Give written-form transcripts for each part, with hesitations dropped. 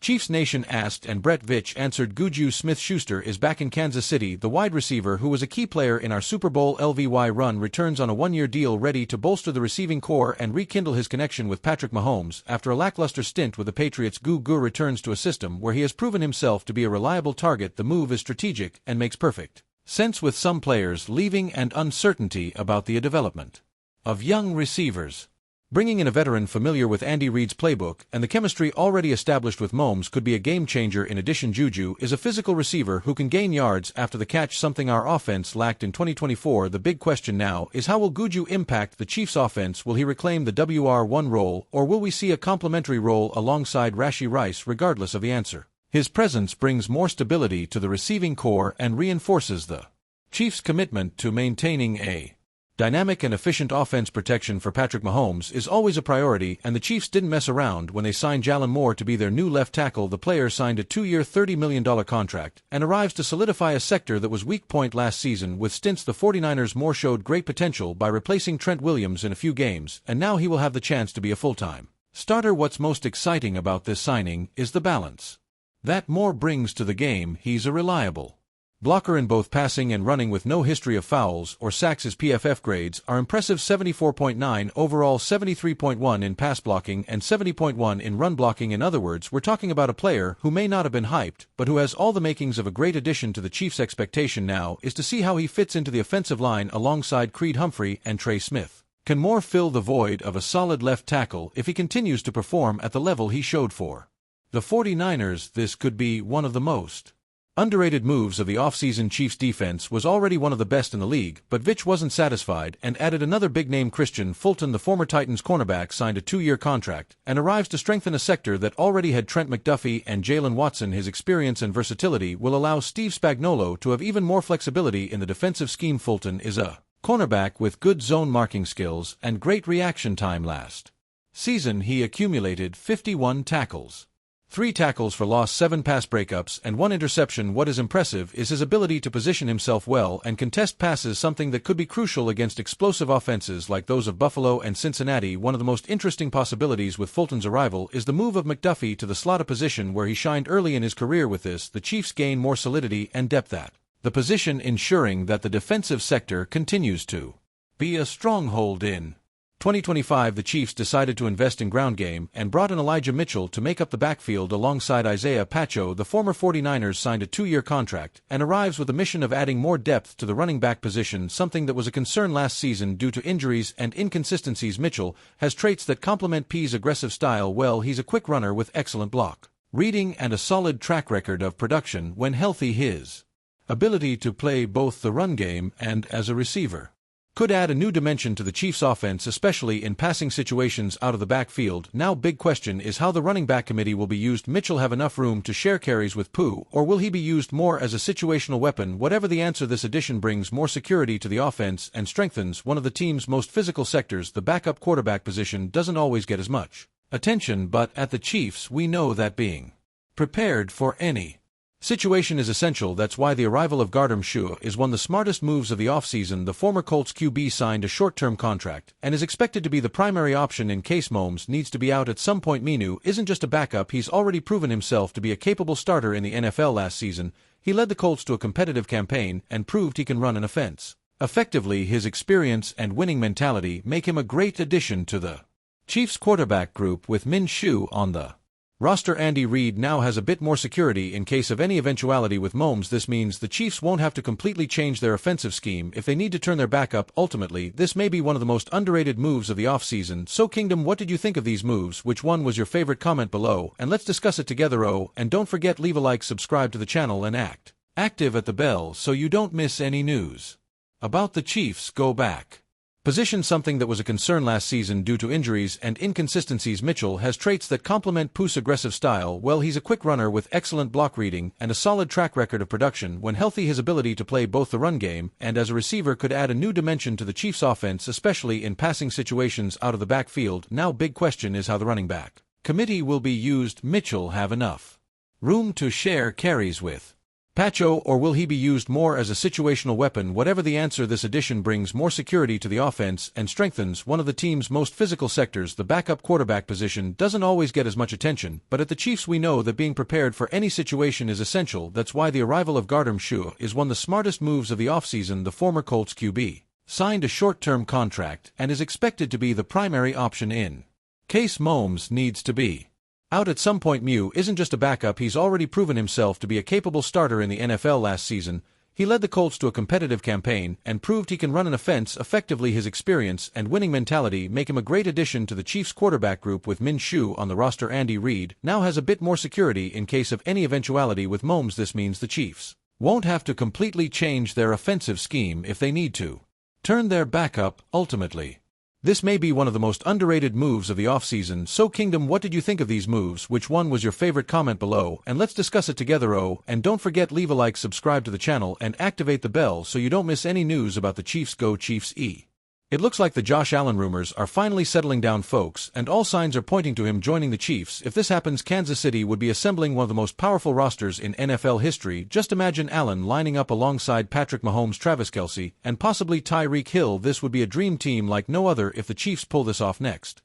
Chiefs Nation asked, and Brett Veach answered. JuJu Smith-Schuster is back in Kansas City. The wide receiver who was a key player in our Super Bowl LVY run returns on a one-year deal, ready to bolster the receiving core and rekindle his connection with Patrick Mahomes. After a lackluster stint with the Patriots, JuJu returns to a system where he has proven himself to be a reliable target. The move is strategic and makes perfect sense with some players leaving and uncertainty about the development of young receivers. Bringing in a veteran familiar with Andy Reid's playbook and the chemistry already established with Mahomes could be a game-changer. In addition, JuJu is a physical receiver who can gain yards after the catch, something our offense lacked in 2024. The big question now is, how will JuJu impact the Chiefs' offense? Will he reclaim the WR1 role, or will we see a complementary role alongside Rashee Rice? Regardless of the answer, his presence brings more stability to the receiving core and reinforces the Chiefs' commitment to maintaining a dynamic and efficient offense. Protection for Patrick Mahomes is always a priority, and the Chiefs didn't mess around when they signed Jalen Moore to be their new left tackle. The player signed a 2-year $30 million contract and arrives to solidify a sector that was weak point last season. With stints the 49ers, Moore showed great potential by replacing Trent Williams in a few games, and now he will have the chance to be a full-time starter. What's most exciting about this signing is the balance that Moore brings to the game. He's a reliable blocker in both passing and running with no history of fouls or sacks. His PFF grades are impressive: 74.9 overall, 73.1 in pass blocking, and 70.1 in run blocking. In other words, we're talking about a player who may not have been hyped, but who has all the makings of a great addition to the Chiefs. Expectation now is to see how he fits into the offensive line alongside Creed Humphrey and Trey Smith. Can Moore fill the void of a solid left tackle if he continues to perform at the level he showed for the 49ers? This could be one of the most underrated moves of the offseason. Chiefs defense was already one of the best in the league, but Veach wasn't satisfied and added another big name. Christian Fulton, the former Titans cornerback, signed a 2-year contract and arrives to strengthen a sector that already had Trent McDuffie and Jalen Watson. His experience and versatility will allow Steve Spagnuolo to have even more flexibility in the defensive scheme. Fulton is a cornerback with good zone marking skills and great reaction time. Last season he accumulated 51 tackles, 3 tackles for loss, 7 pass breakups, and 1 interception. What is impressive is his ability to position himself well and contest passes, something that could be crucial against explosive offenses like those of Buffalo and Cincinnati. One of the most interesting possibilities with Fulton's arrival is the move of McDuffie to the slot, position where he shined early in his career. With this, the Chiefs gain more solidity and depth at the position, ensuring that the defensive sector continues to be a stronghold. In 2025, the Chiefs decided to invest in ground game and brought in Elijah Mitchell to make up the backfield alongside Isaiah Pacheco. The former 49ers signed a 2-year contract and arrives with a mission of adding more depth to the running back position, something that was a concern last season due to injuries and inconsistencies. Mitchell has traits that complement P's aggressive style well. He's a quick runner with excellent block reading and a solid track record of production when healthy. His ability to play both the run game and as a receiver could add a new dimension to the Chiefs' offense, especially in passing situations out of the backfield. Now, big question is how the running back committee will be used. Mitchell have enough room to share carries with Pooh, or will he be used more as a situational weapon? Whatever the answer, this addition brings more security to the offense and strengthens one of the team's most physical sectors. The backup quarterback position doesn't always get as much attention, but at the Chiefs we know that being prepared for any situation is essential. That's why the arrival of Gardner Minshew is one of the smartest moves of the offseason. The former Colts QB signed a short-term contract and is expected to be the primary option in case Mahomes needs to be out at some point. Minshew isn't just a backup, he's already proven himself to be a capable starter in the NFL. Last season, he led the Colts to a competitive campaign and proved he can run an offense effectively. His experience and winning mentality make him a great addition to the Chiefs quarterback group. With Minshew on the roster, Andy Reid now has a bit more security in case of any eventuality with Mahomes. This means the Chiefs won't have to completely change their offensive scheme if they need to turn their back up. Ultimately, this may be one of the most underrated moves of the offseason. So Kingdom, what did you think of these moves? Which one was your favorite? Comment below and let's discuss it together. Oh, and don't forget, leave a like, subscribe to the channel, and active at the bell so you don't miss any news about the Chiefs. Go back position, something that was a concern last season due to injuries and inconsistencies. Mitchell has traits that complement Pooh's aggressive style well. He's a quick runner with excellent block reading and a solid track record of production when healthy. His ability to play both the run game and as a receiver could add a new dimension to the Chiefs' offense, especially in passing situations out of the backfield. Now, big question is how the running back committee will be used. Mitchell have enough room to share carries with Pacho, or will he be used more as a situational weapon? Whatever the answer, this addition brings more security to the offense and strengthens one of the team's most physical sectors. The backup quarterback position doesn't always get as much attention, but at the Chiefs we know that being prepared for any situation is essential. That's why the arrival of Gardner Minshew is one of the smartest moves of the offseason. The former Colts QB signed a short-term contract and is expected to be the primary option in case Mahomes needs to be out at some point. Mew isn't just a backup, he's already proven himself to be a capable starter in the NFL last season. He led the Colts to a competitive campaign and proved he can run an offense effectively. His experience and winning mentality make him a great addition to the Chiefs quarterback group. With Minshew on the roster, Reid now has a bit more security in case of any eventuality with Mahomes. This means the Chiefs won't have to completely change their offensive scheme if they need to turn their backup. Ultimately, this may be one of the most underrated moves of the offseason. So Kingdom, what did you think of these moves? Which one was your favorite? Comment below and let's discuss it together. Oh, and don't forget, leave a like, subscribe to the channel, and activate the bell so you don't miss any news about the Chiefs. Go Chiefs! It looks like the Josh Allen rumors are finally settling down, folks, and all signs are pointing to him joining the Chiefs. If this happens, Kansas City would be assembling one of the most powerful rosters in NFL history. Just imagine Allen lining up alongside Patrick Mahomes, Travis Kelce, and possibly Tyreek Hill. This would be a dream team like no other. If the Chiefs pull this off, next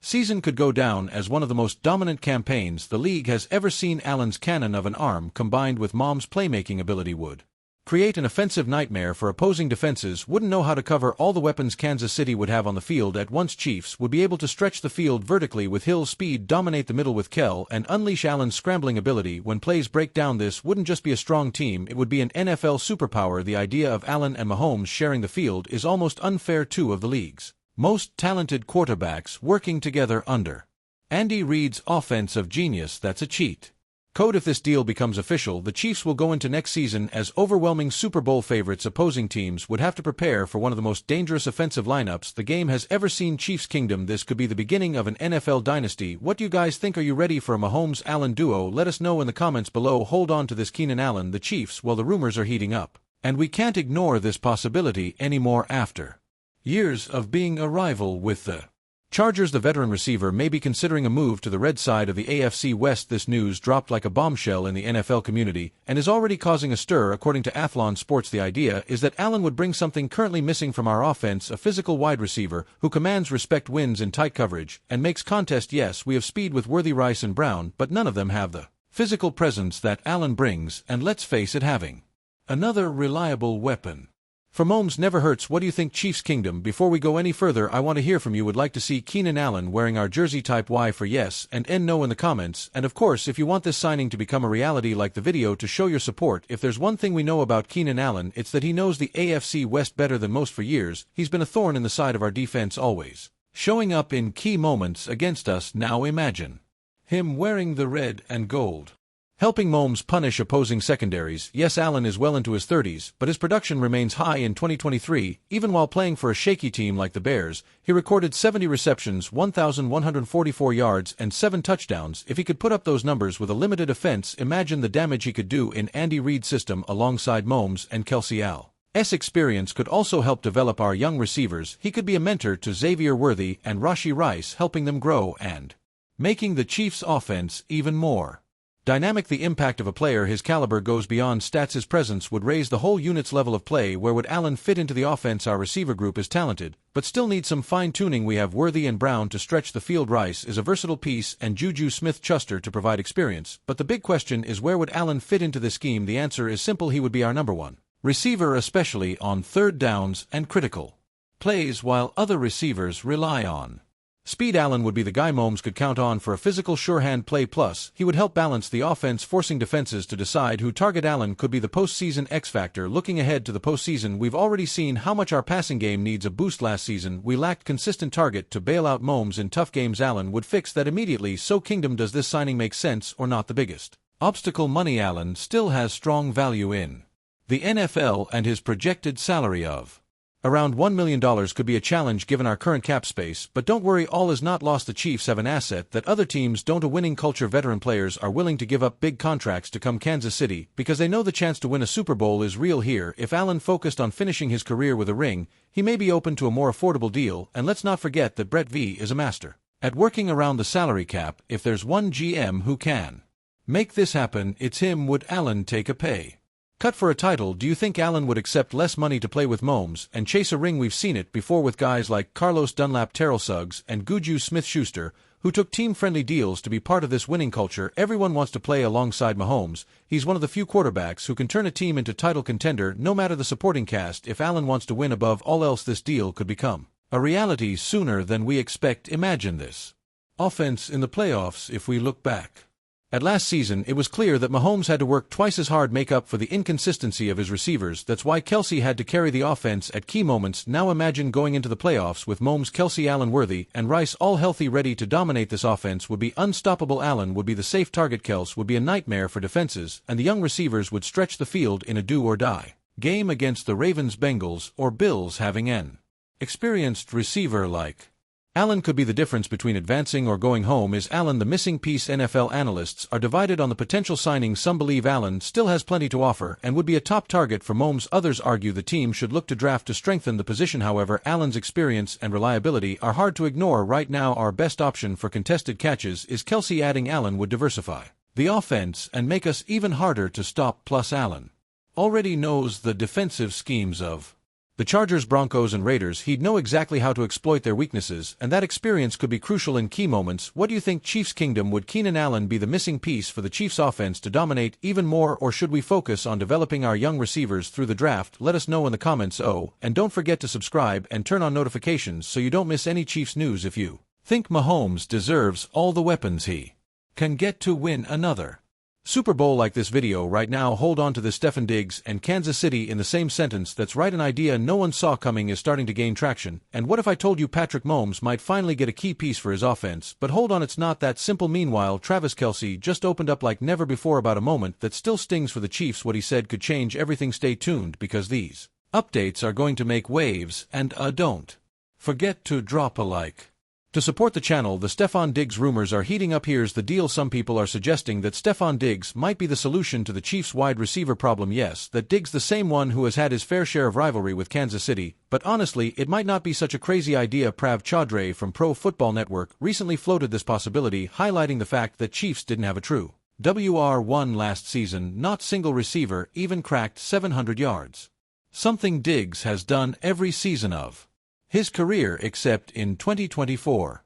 season could go down as one of the most dominant campaigns the league has ever seen. Allen's cannon of an arm combined with Mahomes' playmaking ability would create an offensive nightmare for opposing defenses. Wouldn't know how to cover all the weapons Kansas City would have on the field at once. Chiefs would be able to stretch the field vertically with Hill's speed, dominate the middle with Kell, and unleash Allen's scrambling ability when plays break down. This wouldn't just be a strong team, it would be an NFL superpower. The idea of Allen and Mahomes sharing the field is almost unfair. Two of the league's most talented quarterbacks working together under Andy Reid's offense of genius. That's a cheat code. If this deal becomes official, the Chiefs will go into next season as overwhelming Super Bowl favorites. Opposing teams would have to prepare for one of the most dangerous offensive lineups the game has ever seen. Chiefs Kingdom, this could be the beginning of an NFL dynasty. What do you guys think? Are you ready for a Mahomes-Allen duo? Let us know in the comments below. Hold on to this, Keenan Allen, the Chiefs. Well, the rumors are heating up, and we can't ignore this possibility anymore. After years of being a rival with the Chargers, the veteran receiver may be considering a move to the red side of the AFC West. This news dropped like a bombshell in the NFL community and is already causing a stir. According to Athlon Sports, the idea is that Allen would bring something currently missing from our offense: a physical wide receiver who commands respect, wins in tight coverage, and makes contest. Yes, we have speed with Worthy, Rice, and Brown, but none of them have the physical presence that Allen brings, and let's face it, having another reliable weapon for Mahomes never hurts. What do you think, Chiefs Kingdom? Before we go any further, I want to hear from you. Would like to see Keenan Allen wearing our jersey? Type Y for yes and N no in the comments. And of course, if you want this signing to become a reality, like the video to show your support. If there's one thing we know about Keenan Allen, it's that he knows the AFC West better than most. For years, he's been a thorn in the side of our defense, always showing up in key moments against us. Now imagine him wearing the red and gold, helping Mahomes punish opposing secondaries. Yes, Allen is well into his 30s, but his production remains high in 2023. Even while playing for a shaky team like the Bears, he recorded 70 receptions, 1,144 yards, and 7 touchdowns. If he could put up those numbers with a limited offense, imagine the damage he could do in Andy Reid's system alongside Mahomes and Kelce. Allen's experience could also help develop our young receivers. He could be a mentor to Xavier Worthy and Rashee Rice, helping them grow and making the Chiefs' offense even more dynamic. The impact of a player his caliber goes beyond stats. His presence would raise the whole unit's level of play. Where would Allen fit into the offense? Our receiver group is talented, but still needs some fine-tuning. We have Worthy and Brown to stretch the field. Rice is a versatile piece, and JuJu Smith-Schuster to provide experience. But the big question is, where would Allen fit into the scheme? The answer is simple: he would be our number one receiver, especially on third downs and critical plays, while other receivers rely on speed. Allen would be the guy Mahomes could count on for a physical, sure-hand play. Plus, he would help balance the offense, forcing defenses to decide who target. Allen could be the postseason X-factor. Looking ahead to the postseason, we've already seen how much our passing game needs a boost. Last season, we lacked consistent target to bail out Mahomes in tough games. Allen would fix that immediately. So Kingdom, does this signing make sense or not? The biggest obstacle: money. Allen still has strong value in the NFL, and his projected salary of around $1 million could be a challenge given our current cap space. But don't worry, all is not lost. The Chiefs have an asset that other teams don't: a winning culture. Veteran players are willing to give up big contracts to come Kansas City because they know the chance to win a Super Bowl is real here. If Allen focused on finishing his career with a ring, he may be open to a more affordable deal. And let's not forget that Brett V is a master at working around the salary cap. If there's one GM who can make this happen, it's him. Would Allen take a pay Cut for a title, do you think Allen would accept less money to play with Mahomes and chase a ring? We've seen it before with guys like Carlos Dunlap, Terrell Suggs, and JuJu Smith-Schuster, who took team-friendly deals to be part of this winning culture. Everyone wants to play alongside Mahomes. He's one of the few quarterbacks who can turn a team into title contender no matter the supporting cast. If Allen wants to win above all else, this deal could become a reality sooner than we expect. Imagine this offense in the playoffs. If we look back at last season, it was clear that Mahomes had to work twice as hard make up for the inconsistency of his receivers. That's why Kelce had to carry the offense at key moments. Now imagine going into the playoffs with Mahomes, Kelce, Allen, Worthy, and Rice all healthy, ready to dominate. This offense would be unstoppable. Allen would be the safe target, Kelce would be a nightmare for defenses, and the young receivers would stretch the field in a do-or-die game against the Ravens, Bengals, or Bills. Having an experienced receiver like Allen could be the difference between advancing or going home. Is Allen the missing piece? NFL analysts are divided on the potential signing. Some believe Allen still has plenty to offer and would be a top target for Mahomes. Others argue the team should look to draft to strengthen the position. However, Allen's experience and reliability are hard to ignore. Right now, our best option for contested catches is Kelce. Adding Allen would diversify the offense and make us even harder to stop. Plus, Allen already knows the defensive schemes of the Chargers, Broncos, and Raiders. He'd know exactly how to exploit their weaknesses, and that experience could be crucial in key moments. What do you think, Chiefs Kingdom? Would Keenan Allen be the missing piece for the Chiefs offense to dominate even more, or should we focus on developing our young receivers through the draft? Let us know in the comments. Oh, and don't forget to subscribe and turn on notifications so you don't miss any Chiefs news. If you think Mahomes deserves all the weapons he can get to win another Super Bowl like this video right now, hold on to this. Stefon Diggs and Kansas City in the same sentence. That's right, an idea no one saw coming is starting to gain traction. And what if I told you Patrick Mahomes might finally get a key piece for his offense? But hold on, it's not that simple. Meanwhile, Travis Kelce just opened up like never before about a moment that still stings for the Chiefs. What he said could change everything. Stay tuned, because these updates are going to make waves. And don't forget to drop a like to support the channel. The Stefon Diggs rumors are heating up. Here's the deal. Some people are suggesting that Stefon Diggs might be the solution to the Chiefs' wide receiver problem. Yes, that Diggs the same one who has had his fair share of rivalry with Kansas City, but honestly, it might not be such a crazy idea. Prav Chaudhry from Pro Football Network recently floated this possibility, highlighting the fact that Chiefs didn't have a true WR1 last season. Not single receiver even cracked 700 yards. Something Diggs has done every season of his career except in 2024.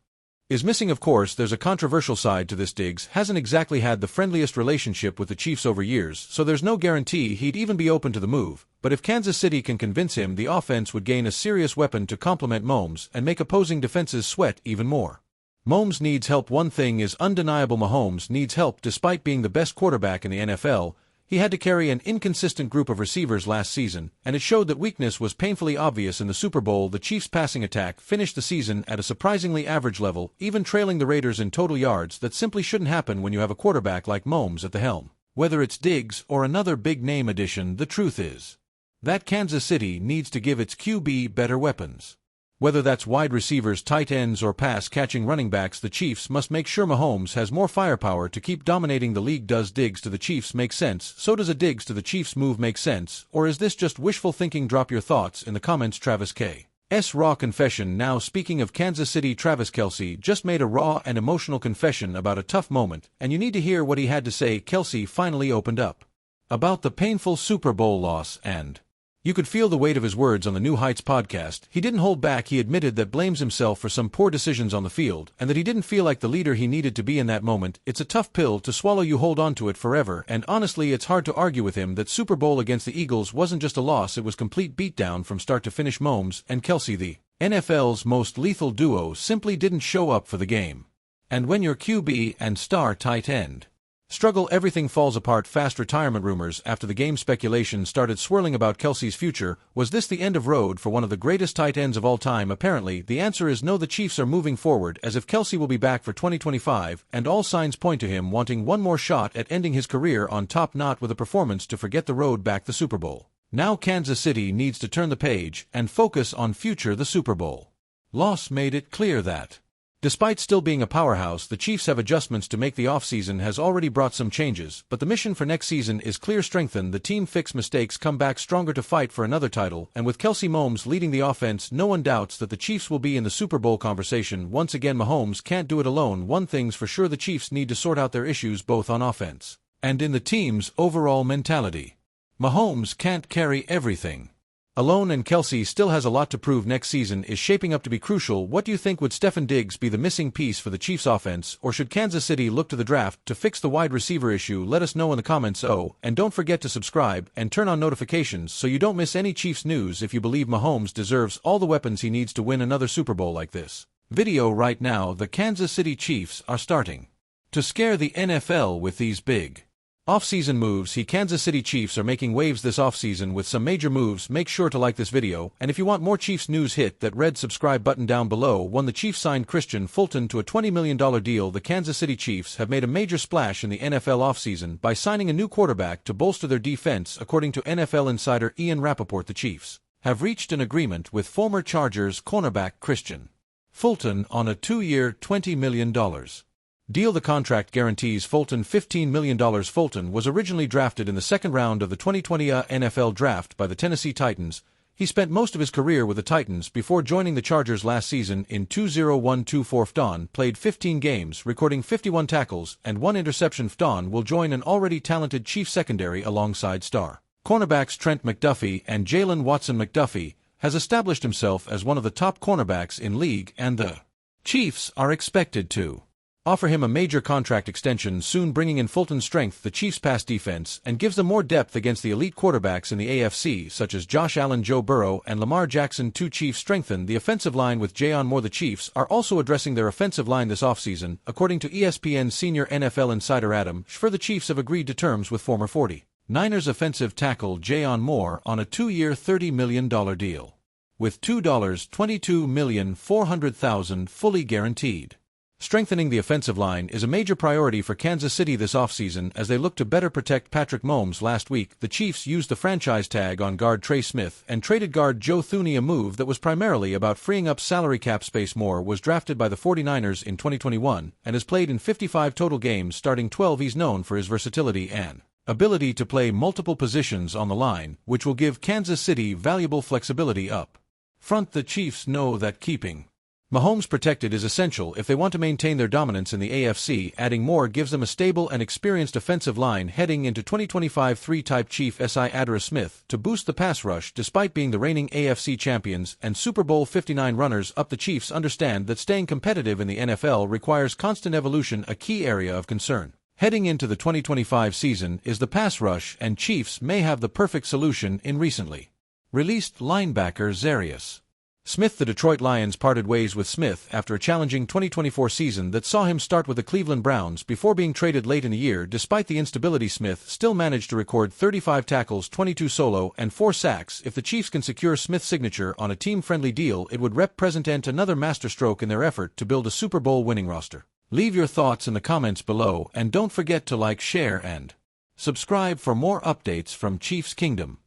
Is missing. Of course, there's a controversial side to this. Diggs hasn't exactly had the friendliest relationship with the Chiefs over years, so there's no guarantee he'd even be open to the move. But if Kansas City can convince him, the offense would gain a serious weapon to complement Mahomes and make opposing defenses sweat even more. Mahomes needs help. One thing is undeniable: Mahomes needs help. Despite being the best quarterback in the NFL, he had to carry an inconsistent group of receivers last season, and it showed that weakness was painfully obvious in the Super Bowl. The Chiefs' passing attack finished the season at a surprisingly average level, even trailing the Raiders in total yards. That simply shouldn't happen when you have a quarterback like Mahomes at the helm. Whether it's Diggs or another big-name addition, the truth is that Kansas City needs to give its QB better weapons. Whether that's wide receivers, tight ends, or pass-catching running backs, the Chiefs must make sure Mahomes has more firepower to keep dominating the league. Does Diggs to the Chiefs make sense? So does a Diggs to the Chiefs move make sense? Or is this just wishful thinking? Drop your thoughts in the comments. Travis K.'s raw confession. Now, speaking of Kansas City, Travis Kelce just made a raw and emotional confession about a tough moment, and you need to hear what he had to say. Kelce finally opened up about the painful Super Bowl loss, and you could feel the weight of his words on the New Heights podcast. He didn't hold back. He admitted that blames himself for some poor decisions on the field, and that he didn't feel like the leader he needed to be in that moment. It's a tough pill to swallow. You hold on to it forever, and honestly, it's hard to argue with him. That Super Bowl against the Eagles wasn't just a loss, it was complete beatdown from start to finish. Mahomes and Kelce, the NFL's most lethal duo, simply didn't show up for the game. And when your QB and star tight end struggle, everything falls apart fast. Retirement rumors after the game. Speculation started swirling about Kelce's future. Was this the end of road for one of the greatest tight ends of all time? Apparently, the answer is no. The Chiefs are moving forward as if Kelce will be back for 2025, and all signs point to him wanting one more shot at ending his career on top, not with a performance to forget the road back. The Super Bowl. Now Kansas City needs to turn the page and focus on future. The Super Bowl loss made it clear that despite still being a powerhouse, the Chiefs have adjustments to make. The offseason has already brought some changes, but the mission for next season is clear: strengthen the team, fix mistakes, come back stronger to fight for another title. And with Kelce Mahomes leading the offense, no one doubts that the Chiefs will be in the Super Bowl conversation once again. Mahomes can't do it alone. One thing's for sure: the Chiefs need to sort out their issues both on offense and in the team's overall mentality. Mahomes can't carry everything alone, and Kelsey still has a lot to prove. Next season is shaping up to be crucial. What do you think? Would Stefon Diggs be the missing piece for the Chiefs offense, or should Kansas City look to the draft to fix the wide receiver issue? Let us know in the comments. Oh, and don't forget to subscribe and turn on notifications so you don't miss any Chiefs news if you believe Mahomes deserves all the weapons he needs to win another Super Bowl like this. Video right now. The Kansas City Chiefs are starting to scare the NFL with these big off-season moves. Kansas City Chiefs are making waves this off-season with some major moves. Make sure to like this video, and if you want more Chiefs news, hit that red subscribe button down below. 1. The Chiefs signed Christian Fulton to a $20 million deal. The Kansas City Chiefs have made a major splash in the NFL offseason by signing a new quarterback to bolster their defense. According to NFL insider Ian Rappaport, the Chiefs have reached an agreement with former Chargers cornerback Christian Fulton on a 2-year, $20 million deal. The contract guarantees Fulton $15 million. Fulton was originally drafted in the second round of the 2020 NFL Draft by the Tennessee Titans. He spent most of his career with the Titans before joining the Chargers last season in 2024. Fulton played 15 games, recording 51 tackles and 1 interception. Fulton will join an already talented Chiefs secondary alongside star cornerbacks Trent McDuffie and Jalen Watson. McDuffie has established himself as one of the top cornerbacks in league, and the Chiefs are expected to offer him a major contract extension soon. Bringing in Fulton's strength the Chiefs' pass defense and gives them more depth against the elite quarterbacks in the AFC such as Josh Allen, Joe Burrow, and Lamar Jackson. 2. Chiefs strengthen the offensive line with Jayon Moore. The Chiefs are also addressing their offensive line this offseason. According to ESPN senior NFL insider Adam Schefter, the Chiefs have agreed to terms with former 49ers offensive tackle Jayon Moore on a 2-year, $30 million deal, with $22,400,000 fully guaranteed. Strengthening the offensive line is a major priority for Kansas City this offseason as they look to better protect Patrick Mahomes. Last week, the Chiefs used the franchise tag on guard Trey Smith and traded guard Joe Thuney, a move that was primarily about freeing up salary cap space. Moore was drafted by the 49ers in 2021 and has played in 55 total games, starting 12. He's known for his versatility and ability to play multiple positions on the line, which will give Kansas City valuable flexibility up front. The Chiefs know that keeping Mahomes protected is essential if they want to maintain their dominance in the AFC. Adding Moore gives them a stable and experienced offensive line heading into 2025. 3. Type Chief S.I. Adara Smith to boost the pass rush. Despite being the reigning AFC champions and Super Bowl 59 runners-up, the Chiefs understand that staying competitive in the NFL requires constant evolution. A key area of concern heading into the 2025 season is the pass rush, and Chiefs may have the perfect solution in recently released linebacker Zarius Smith. The Detroit Lions parted ways with Smith after a challenging 2024 season that saw him start with the Cleveland Browns before being traded late in the year. Despite the instability, Smith still managed to record 35 tackles, 22 solo, and 4 sacks. If the Chiefs can secure Smith's signature on a team-friendly deal, it would represent another masterstroke in their effort to build a Super Bowl winning roster. Leave your thoughts in the comments below, and don't forget to like, share, and subscribe for more updates from Chiefs Kingdom.